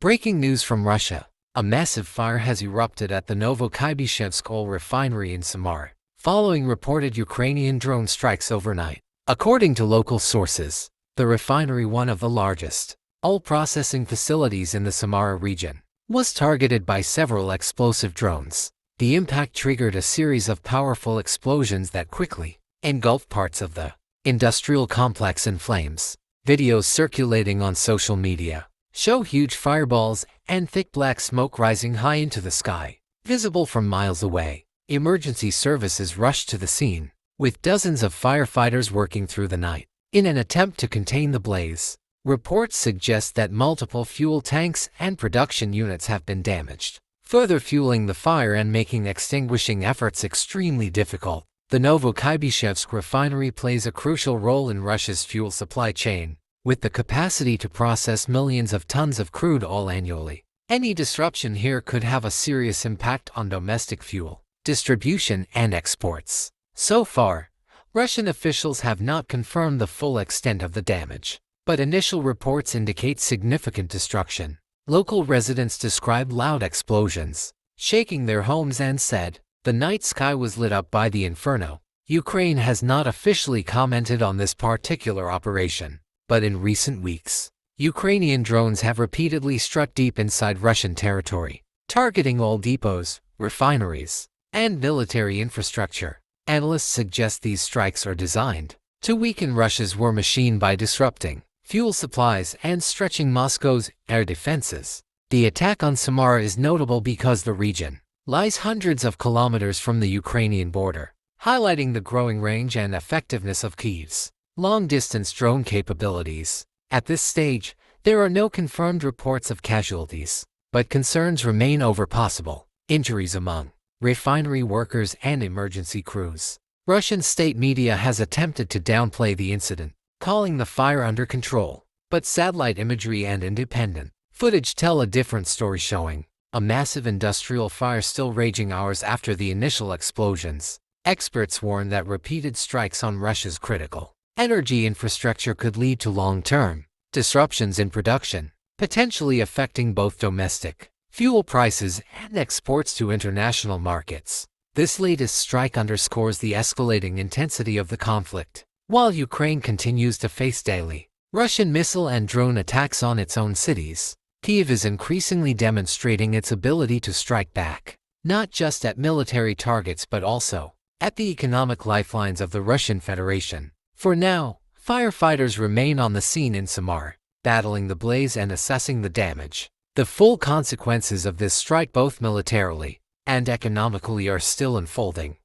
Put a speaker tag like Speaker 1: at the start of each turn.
Speaker 1: Breaking news from Russia. A massive fire has erupted at the Novokuybyshevsk oil refinery in Samara, following reported Ukrainian drone strikes overnight. According to local sources, the refinery, one of the largest oil processing facilities in the Samara region, was targeted by several explosive drones. The impact triggered a series of powerful explosions that quickly engulfed parts of the industrial complex in flames. Videos circulating on social media show huge fireballs and thick black smoke rising high into the sky, visible from miles away. Emergency services rushed to the scene, with dozens of firefighters working through the night in an attempt to contain the blaze. Reports suggest that multiple fuel tanks and production units have been damaged, further fueling the fire and making extinguishing efforts extremely difficult. The Novokuybyshevsk refinery plays a crucial role in Russia's fuel supply chain, with the capacity to process millions of tons of crude oil annually. Any disruption here could have a serious impact on domestic fuel distribution and exports. So far, Russian officials have not confirmed the full extent of the damage, but initial reports indicate significant destruction. Local residents described loud explosions, shaking their homes, and said, "The night sky was lit up by the inferno." Ukraine has not officially commented on this particular operation, but in recent weeks, Ukrainian drones have repeatedly struck deep inside Russian territory, targeting oil depots, refineries, and military infrastructure. Analysts suggest these strikes are designed to weaken Russia's war machine by disrupting fuel supplies and stretching Moscow's air defenses. The attack on Samara is notable because the region lies hundreds of kilometers from the Ukrainian border, highlighting the growing range and effectiveness of Kyiv's long-distance drone capabilities. At this stage, there are no confirmed reports of casualties, but concerns remain over possible injuries among refinery workers and emergency crews. Russian state media has attempted to downplay the incident, calling the fire under control, but satellite imagery and independent footage tell a different story, showing a massive industrial fire still raging hours after the initial explosions. Experts warn that repeated strikes on Russia's critical energy infrastructure could lead to long-term disruptions in production, potentially affecting both domestic fuel prices and exports to international markets. This latest strike underscores the escalating intensity of the conflict. While Ukraine continues to face daily Russian missile and drone attacks on its own cities, Kyiv is increasingly demonstrating its ability to strike back, not just at military targets but also at the economic lifelines of the Russian Federation. For now, firefighters remain on the scene in Samara, battling the blaze and assessing the damage. The full consequences of this strike, both militarily and economically, are still unfolding.